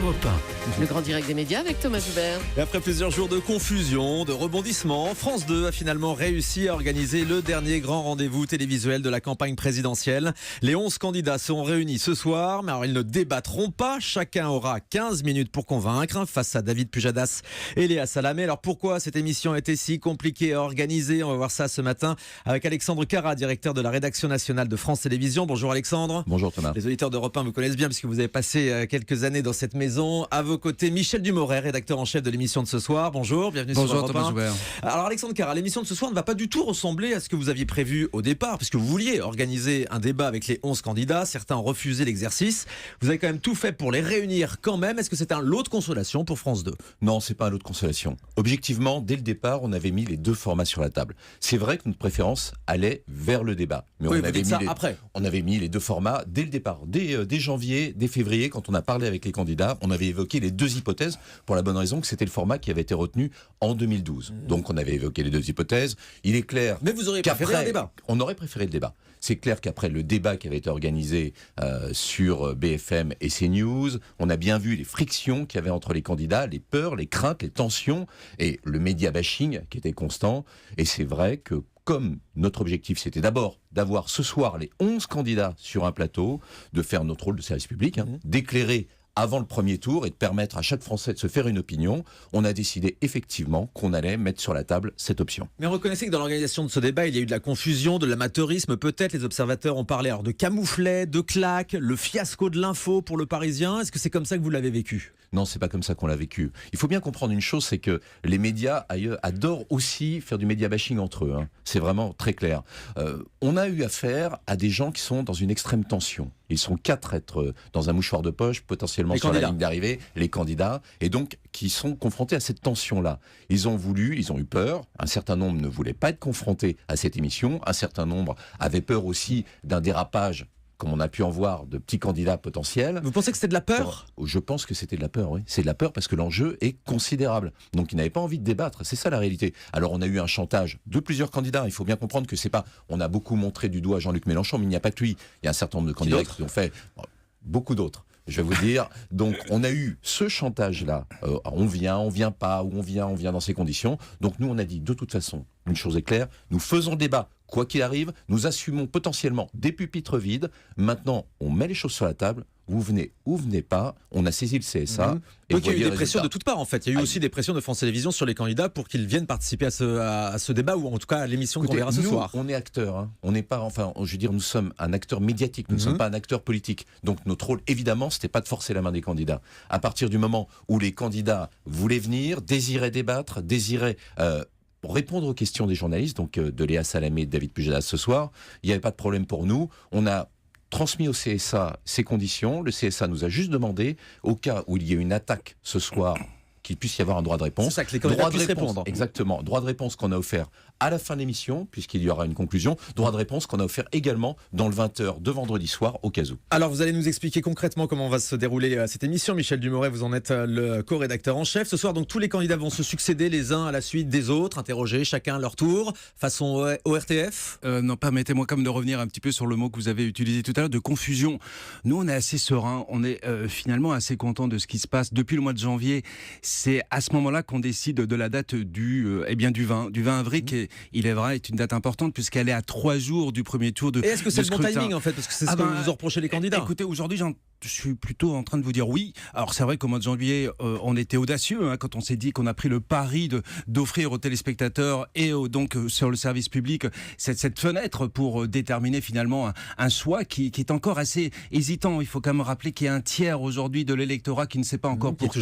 Europe 1. Le grand direct des médias avec Thomas Joubert. Et après plusieurs jours de confusion, de rebondissement, France 2 a finalement réussi à organiser le dernier grand rendez-vous télévisuel de la campagne présidentielle. Les 11 candidats seront réunis ce soir, mais alors ils ne débattront pas. Chacun aura 15 minutes pour convaincre face à David Pujadas et Léa Salamé. Alors pourquoi cette émission a été si compliquée à organiser? On va voir ça ce matin avec Alexandre Cara, directeur de la rédaction nationale de France Télévisions. Bonjour Alexandre. Bonjour Thomas. Les auditeurs d'Europe 1 vous connaissent bien puisque vous avez passé quelques années dans cette maison. À vos côtés, Michel Dumoret, rédacteur en chef de l'émission de ce soir. Bonjour, bienvenue sur Europe 1. Thomas Joubert. Alors Alexandre Cara, l'émission de ce soir ne va pas du tout ressembler à ce que vous aviez prévu au départ, puisque vous vouliez organiser un débat avec les 11 candidats. Certains ont refusé l'exercice. Vous avez quand même tout fait pour les réunir quand même. Est-ce que c'est un lot de consolation pour France 2? Non, c'est pas un lot de consolation. Objectivement, dès le départ, on avait mis les deux formats sur la table. C'est vrai que notre préférence allait vers le débat. Mais Oui, on avait mis après. On avait mis les deux formats dès le départ. Dès janvier, dès février, quand on a parlé avec les candidats, on avait évoqué les deux hypothèses pour la bonne raison que c'était le format qui avait été retenu en 2012. Donc on avait évoqué les deux hypothèses. Il est clair. Mais vous auriez préféré un débat? On aurait préféré le débat. C'est clair qu'après le débat qui avait été organisé sur BFM et CNews, on a bien vu les frictions qu'il y avait entre les candidats, les peurs, les craintes, les tensions et le média bashing qui était constant. Et c'est vrai que comme notre objectif, c'était d'abord d'avoir ce soir les 11 candidats sur un plateau, de faire notre rôle de service public, d'éclairer avant le premier tour et de permettre à chaque Français de se faire une opinion, on a décidé effectivement qu'on allait mettre sur la table cette option. Mais reconnaissez que dans l'organisation de ce débat, il y a eu de la confusion, de l'amateurisme. Peut-être les observateurs ont parlé alors de camouflet, de claques, le fiasco de l'info pour le Parisien. Est-ce que c'est comme ça que vous l'avez vécu? Non, c'est pas comme ça qu'on l'a vécu. Il faut bien comprendre une chose, c'est que les médias adorent aussi faire du média bashing entre eux. C'est vraiment très clair. On a eu affaire à des gens qui sont dans une extrême tension. Ils sont 4 à être dans un mouchoir de poche, potentiellement sur la ligne d'arrivée, les candidats, et donc qui sont confrontés à cette tension-là. Ils ont eu peur. Un certain nombre ne voulaient pas être confrontés à cette émission. Un certain nombre avaient peur aussi d'un dérapage, comme on a pu en voir, de petits candidats potentiels. Vous pensez que c'était de la peur? Je pense que c'était de la peur, oui. C'est de la peur parce que l'enjeu est considérable. Donc ils n'avaient pas envie de débattre, c'est ça la réalité. Alors on a eu un chantage de plusieurs candidats. Il faut bien comprendre que c'est pas... On a beaucoup montré du doigt Jean-Luc Mélenchon, mais il n'y a pas que lui. Il y a un certain nombre de candidats qui ont fait... Beaucoup d'autres. Je vais vous dire, donc on a eu ce chantage-là, on vient pas, ou on vient dans ces conditions. Donc nous on a dit, de toute façon, une chose est claire, nous faisons le débat, quoi qu'il arrive, nous assumons potentiellement des pupitres vides. Maintenant, on met les choses sur la table, vous venez ou venez pas, on a saisi le CSA. Donc il y a eu des pressions de toutes parts en fait. Il y a eu aussi des pressions de France Télévisions sur les candidats pour qu'ils viennent participer à ce débat, ou en tout cas à l'émission qu'on verra ce soir. On est acteur, on n'est pas, nous sommes un acteur médiatique, nous ne sommes pas un acteur politique. Donc notre rôle, évidemment, c'était pas de forcer la main des candidats. À partir du moment où les candidats voulaient venir, désiraient débattre, désiraient répondre aux questions des journalistes, donc de Léa Salamé et de David Pujadas ce soir, il n'y avait pas de problème pour nous. On a transmis au CSA ces conditions. Le CSA nous a juste demandé, au cas où il y ait une attaque ce soir, qu'il puisse y avoir un droit de réponse. C'est ça, que les candidats puissent répondre. Exactement. Droit de réponse qu'on a offert à la fin de l'émission, puisqu'il y aura une conclusion. Droit de réponse qu'on a offert également dans le 20h de vendredi soir, au cas où. Alors, vous allez nous expliquer concrètement comment va se dérouler cette émission. Michel Dumoret, vous en êtes le co-rédacteur en chef. Ce soir, donc, tous les candidats vont se succéder les uns à la suite des autres, interroger chacun à leur tour, façon ORTF. Non, permettez-moi comme de revenir un petit peu sur le mot que vous avez utilisé tout à l'heure, de confusion. Nous, on est assez serein, on est finalement assez content de ce qui se passe. Depuis le mois de janvier, c'est à ce moment-là qu'on décide de la date du 20 avril, qui il est vrai, est une date importante puisqu'elle est à 3 jours du premier tour de. Et est-ce que c'est le bon scrutin. timing en fait, parce que c'est ce que vous reprochez les candidats? Écoutez, aujourd'hui, je suis plutôt en train de vous dire oui. Alors c'est vrai qu'au mois de janvier, on était audacieux quand on s'est dit qu'on a pris le pari d'offrir aux téléspectateurs et donc sur le service public cette fenêtre pour déterminer finalement un choix qui est encore assez hésitant. Il faut quand même rappeler qu'il y a un tiers aujourd'hui de l'électorat qui ne sait pas encore pour qui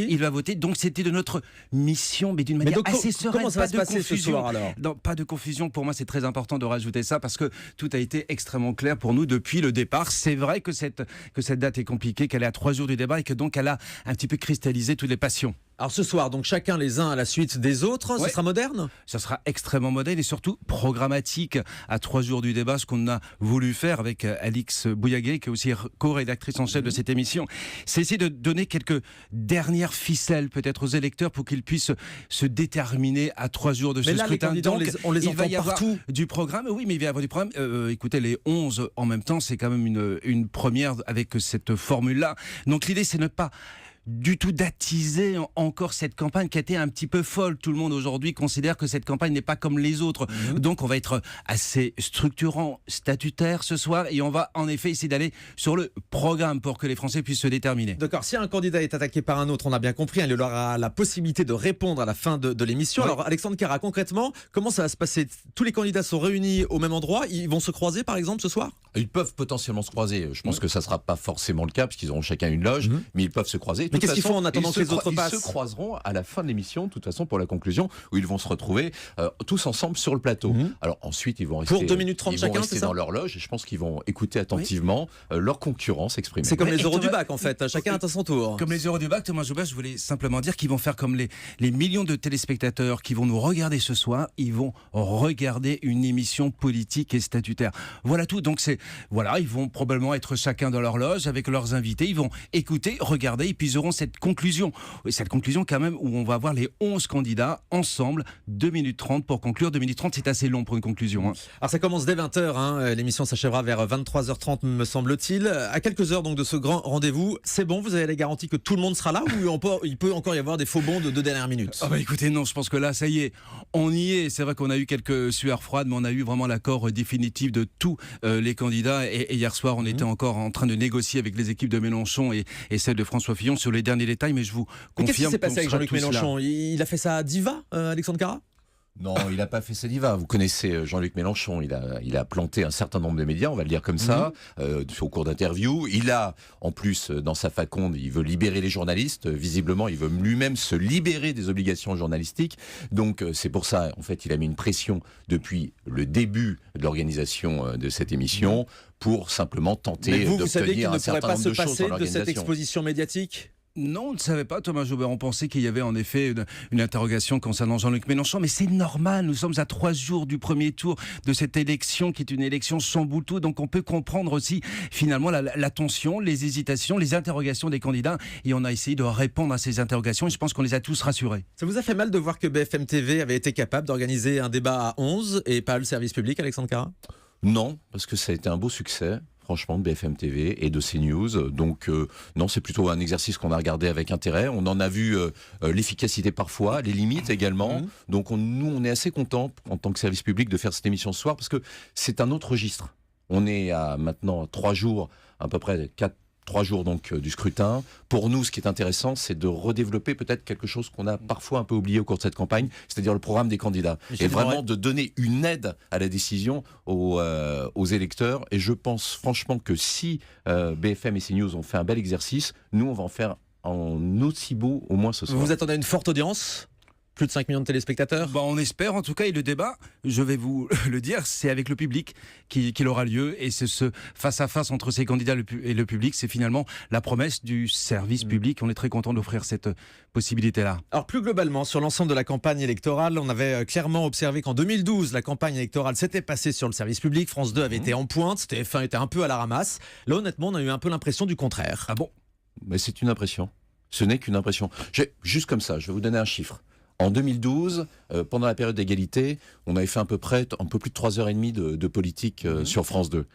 il va voter. Donc c'était de notre mission, mais d'une manière assez sereine. Comment ça va se passer ce soir alors? Non, pas de confusion. Pour moi, c'est très important de rajouter ça parce que tout a été extrêmement clair pour nous depuis le départ. C'est vrai que cette date est compliquée, qu'elle est à 3 jours du débat et que donc elle a un petit peu cristallisé toutes les passions. Alors ce soir, donc chacun les uns à la suite des autres, ouais. Ce sera moderne? Ça sera extrêmement moderne et surtout programmatique à 3 jours du débat, ce qu'on a voulu faire avec Alix Bouillaguet, qui est aussi co-rédactrice en chef de cette émission. C'est essayer de donner quelques dernières ficelles peut-être aux électeurs pour qu'ils puissent se déterminer à 3 jours de ce scrutin. Donc, on les entend partout. Du programme, oui, mais il va y avoir du programme. Écoutez, les 11 en même temps, c'est quand même une première avec cette formule-là. Donc l'idée, c'est ne pas du tout d'attiser encore cette campagne qui a été un petit peu folle. Tout le monde aujourd'hui considère que cette campagne n'est pas comme les autres. Donc on va être assez structurant, statutaire ce soir, et on va en effet essayer d'aller sur le programme pour que les Français puissent se déterminer. D'accord, si un candidat est attaqué par un autre, on a bien compris, il aura la possibilité de répondre à la fin de l'émission. Oui. Alors Alexandre Carra, concrètement, comment ça va se passer? Tous les candidats sont réunis au même endroit, ils vont se croiser par exemple ce soir? Ils peuvent potentiellement se croiser. Je pense que ça ne sera pas forcément le cas, parce qu'ils auront chacun une loge, mais ils peuvent se croiser. Mais qu'est-ce qu'ils font en attendant que les autres Ils passent? se croiseront à la fin de l'émission, de toute façon, pour la conclusion, où ils vont se retrouver tous ensemble sur le plateau. Alors ensuite, ils vont rester, Pour 2 minutes 30 ils vont chacun, rester c'est ça? dans leur loge, et je pense qu'ils vont écouter attentivement leur concurrent s'exprimer. C'est comme Ouais, les et euros Thomas- du bac en fait, chacun à son tour. Comme les euros du bac, Thomas Joubert, je voulais simplement dire qu'ils vont faire comme les millions de téléspectateurs qui vont nous regarder ce soir. Ils vont regarder une émission politique et statutaire. Voilà tout. Donc ils vont probablement être chacun dans leur loge avec leurs invités. Ils vont écouter, regarder, et puis ils auront cette conclusion. Cette conclusion quand même où on va avoir les 11 candidats ensemble, 2 minutes 30 pour conclure. 2 minutes 30, c'est assez long pour une conclusion. Alors ça commence dès 20h, l'émission s'achèvera vers 23h30 me semble-t-il. À quelques heures donc de ce grand rendez-vous, c'est bon, vous avez la garantie que tout le monde sera là, ou il peut encore y avoir des faux bons de 2 dernières minutes? Ah bah écoutez, non, je pense que là, ça y est, on y est. C'est vrai qu'on a eu quelques sueurs froides, mais on a eu vraiment l'accord définitif de tous les candidats. Et hier soir, on était encore en train de négocier avec les équipes de Mélenchon et celle de François Fillon sur les derniers détails, mais je vous Mais qu'est-ce qui confirme s'est qu'on passé avec sera Jean-Luc tous là. Mélenchon? Il a fait ça à diva, Alexandre Carra? Non, il n'a pas fait sa diva. Vous connaissez Jean-Luc Mélenchon. Il a planté un certain nombre de médias, on va le dire comme ça, au cours d'interviews. Il a, en plus, dans sa faconde, il veut libérer les journalistes. Visiblement, il veut lui-même se libérer des obligations journalistiques. Donc, c'est pour ça, en fait, il a mis une pression depuis le début de l'organisation de cette émission pour simplement tenter Mais vous saviez qu'il d'obtenir ne un pourrait certain pas nombre se de choses passer dans de cette l'organisation. exposition médiatique? Non, on ne savait pas, Thomas Joubert. On pensait qu'il y avait en effet une interrogation concernant Jean-Luc Mélenchon, mais c'est normal. Nous sommes à 3 jours du premier tour de cette élection qui est une élection chamboule-tout. Donc on peut comprendre aussi finalement la tension, les hésitations, les interrogations des candidats. Et on a essayé de répondre à ces interrogations et je pense qu'on les a tous rassurés. Ça vous a fait mal de voir que BFM TV avait été capable d'organiser un débat à 11 et pas le service public, Alexandre Carra? Non, parce que ça a été un beau succès. Franchement, de BFM TV et de CNews. Donc, non, c'est plutôt un exercice qu'on a regardé avec intérêt. On en a vu l'efficacité parfois, les limites également. Donc, nous, on est assez contents, en tant que service public, de faire cette émission ce soir, parce que c'est un autre registre. On est à maintenant 3 jours, à peu près 3 jours donc du scrutin. Pour nous, ce qui est intéressant, c'est de redévelopper peut-être quelque chose qu'on a parfois un peu oublié au cours de cette campagne, c'est-à-dire le programme des candidats. Michel Et vraiment Debré. de donner une aide à la décision aux électeurs. Et je pense franchement que si BFM et CNews ont fait un bel exercice, nous, on va en faire en aussi beau au moins ce soir. Vous vous attendez à une forte audience? Plus de 5 millions de téléspectateurs? Bah, on espère en tout cas, et le débat, je vais vous le dire, c'est avec le public qu'il aura lieu, et c'est ce face-à-face entre ces candidats et le public, c'est finalement la promesse du service public. On est très content d'offrir cette possibilité-là. Alors plus globalement, sur l'ensemble de la campagne électorale, on avait clairement observé qu'en 2012, la campagne électorale s'était passée sur le service public. France 2 avait été en pointe, TF1 était un peu à la ramasse. Là, honnêtement, on a eu un peu l'impression du contraire. Ah bon? Mais c'est une impression. Ce n'est qu'une impression. Juste comme ça, je vais vous donner un chiffre. En 2012, pendant la période d'égalité, on avait fait à peu près un peu plus de 3h30 de politique sur France 2.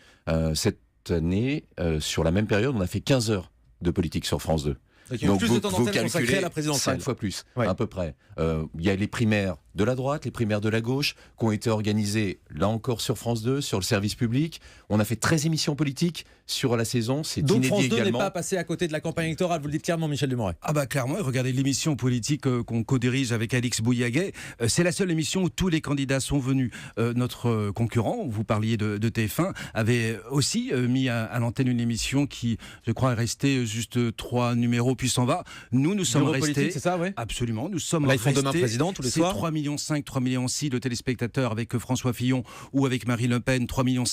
Cette année, sur la même période, on a fait 15 heures de politique sur France 2. Donc plus de temps d'antenne consacré à la présidentielle. 5 fois plus, Ouais. à peu près. Il y a les primaires de la droite, les primaires de la gauche, qui ont été organisées, là encore, sur France 2, sur le service public. On a fait 13 émissions politiques sur la saison, c'est Donc inédit France 2 n'est également. pas passé à côté de la campagne électorale, vous le dites clairement, Michel Debré. Ah bah clairement, et regardez l'émission politique qu'on co-dirige avec Alix Bouillaguet, c'est la seule émission où tous les candidats sont venus. Notre concurrent, vous parliez de TF1, avait aussi mis à l'antenne une émission qui, je crois, est restée juste 3 numéros puis s'en va. Nous sommes Bureau restés... politique, c'est ça, ouais. Absolument, nous sommes Là, ils font restés... demain président tous les C'est soirs. 3,5 millions, 3,6 millions de téléspectateurs avec François Fillon ou avec Marine Le Pen, 3,7 millions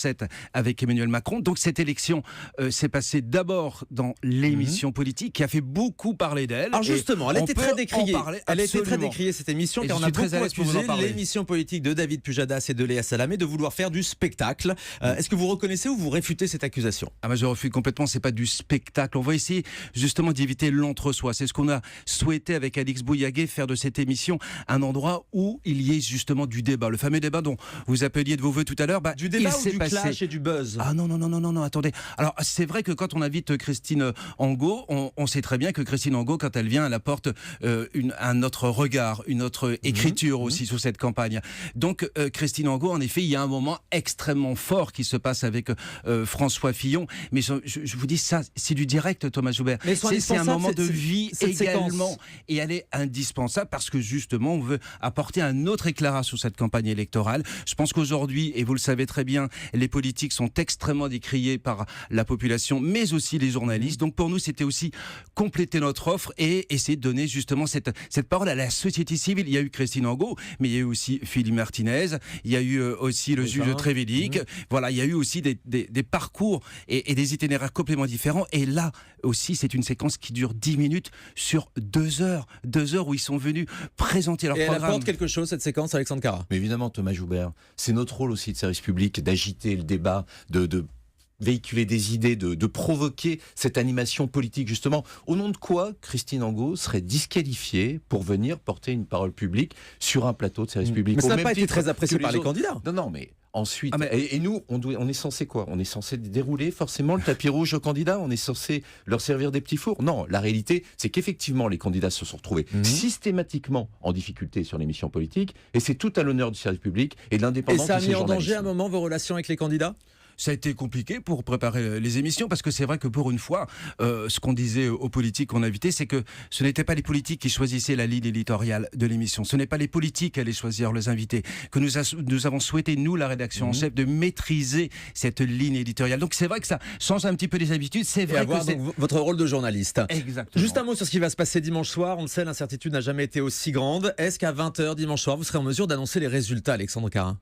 avec Emmanuel Macron. Donc cette élection s'est passée d'abord dans l'émission politique qui a fait beaucoup parler d'elle. Alors justement, elle a on été peut très en décriée. parler, Elle a été très absolument. décriée cette émission Et car je on a suis très beaucoup à l'aise pour vous en accusé parler. l'émission politique de David Pujadas et de Léa Salamé de vouloir faire du spectacle. Est-ce que vous reconnaissez ou vous réfutez cette accusation? Ah bah je refuse complètement, c'est pas du spectacle. On va essayer justement d'éviter l'entre-soi. C'est ce qu'on a souhaité avec Alix Bouillaguet, faire de cette émission un endroit où où il y ait justement du débat. Le fameux débat dont vous appeliez de vos voeux tout à l'heure. Du débat ou du clash et du buzz? Ah non, attendez. Alors, c'est vrai que quand on invite Christine Angot, on sait très bien que Christine Angot, quand elle vient, elle apporte un autre regard, une autre écriture aussi sur cette campagne. Donc, Christine Angot, en effet, il y a un moment extrêmement fort qui se passe avec François Fillon. Mais je vous dis ça, c'est du direct, Thomas Joubert. C'est un moment de vie également. Séquence. Et elle est indispensable parce que justement, on veut apporter un autre éclairage sur cette campagne électorale. Je pense qu'aujourd'hui, et vous le savez très bien, les politiques sont extrêmement décriés par la population, mais aussi les journalistes. Donc pour nous, c'était aussi compléter notre offre et essayer de donner justement cette parole à la société civile. Il y a eu Christine Angot, mais il y a eu aussi Philippe Martinez, il y a eu aussi le juge Trévélic. Voilà, il y a eu aussi des parcours et des itinéraires complètement différents. Et là aussi, c'est une séquence qui dure 10 minutes sur 2 heures. 2 heures où ils sont venus présenter leur programme. Elle apporte quelque chose, cette séquence, Alexandre Carra? Mais évidemment, Thomas Joubert, c'est notre rôle aussi de service public d'agiter le débat, de véhiculer des idées, de provoquer cette animation politique, justement. Au nom de quoi Christine Angot serait disqualifiée pour venir porter une parole publique sur un plateau de service public? Mais ça n'a pas été très apprécié par les candidats. Non, mais ensuite, et nous, on est censé quoi? On est censé dérouler forcément le tapis rouge aux candidats? On est censé leur servir des petits fours? Non, la réalité, c'est qu'effectivement, les candidats se sont retrouvés systématiquement en difficulté sur l'émission politique, et c'est tout à l'honneur du service public et de l'indépendance. Et ça a de ces mis en danger journalistes. à un moment vos relations avec les candidats? Ça a été compliqué pour préparer les émissions parce que c'est vrai que pour une fois, ce qu'on disait aux politiques qu'on invitait, c'est que ce n'étaient pas les politiques qui choisissaient la ligne éditoriale de l'émission. Ce n'est pas les politiques qui allaient choisir les invités. Que nous avons souhaité, nous, la rédaction en chef, de maîtriser cette ligne éditoriale. Donc c'est vrai que ça change un petit peu les habitudes. C'est vrai et avoir que c'est donc votre rôle de journaliste. Exactement. Juste un mot sur ce qui va se passer dimanche soir. On le sait, l'incertitude n'a jamais été aussi grande. Est-ce qu'à 20h dimanche soir, vous serez en mesure d'annoncer les résultats, Alexandre Carra?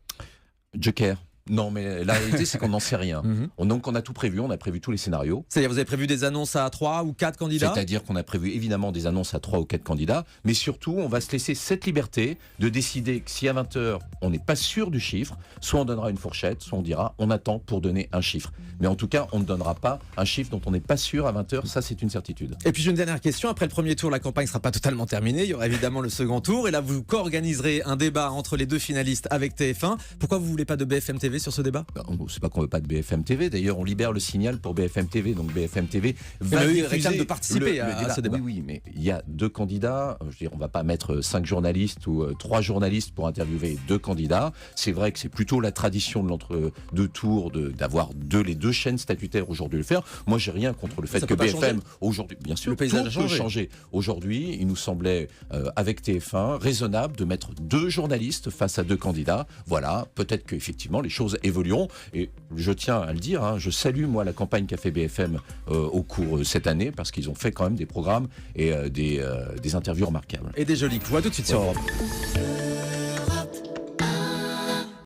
Joker. Non, mais la réalité, c'est qu'on n'en sait rien. Donc, on a tout prévu, on a prévu tous les scénarios. C'est-à-dire, vous avez prévu des annonces à 3 ou 4 candidats? C'est-à-dire qu'on a prévu évidemment des annonces à 3 ou 4 candidats, mais surtout, on va se laisser cette liberté de décider que si à 20h, on n'est pas sûr du chiffre, soit on donnera une fourchette, soit on dira on attend pour donner un chiffre. Mais en tout cas, on ne donnera pas un chiffre dont on n'est pas sûr à 20h, ça c'est une certitude. Et puis j'ai une dernière question. Après le premier tour, la campagne ne sera pas totalement terminée. Il y aura évidemment le second tour. Et là, vous co-organiserez un débat entre les deux finalistes avec TF1. Pourquoi vous ne voulez pas de BFM TV sur ce débat? C'est pas qu'on veut pas de BFM TV. D'ailleurs, on libère le signal pour BFM TV. Donc BFM TV va il diffuser réclame de participer à ce débat. Oui, mais il y a 2 candidats. Je veux dire, on va pas mettre 5 journalistes ou 3 journalistes pour interviewer 2 candidats. C'est vrai que c'est plutôt la tradition de l'entre-deux tours d'avoir les 2 chaînes statutaires aujourd'hui le faire. Moi, j'ai rien contre le fait que BFM aujourd'hui, bien sûr, le paysage tout a peut changé. changer. Aujourd'hui, il nous semblait avec TF1 raisonnable de mettre 2 journalistes face à 2 candidats. Voilà, peut-être qu'effectivement les choses évolueront. Et je tiens à le dire, hein, je salue moi la campagne qu'a fait BFM au cours de cette année parce qu'ils ont fait quand même des programmes et des interviews remarquables. Et des jolis coups. À tout de suite sur Europe.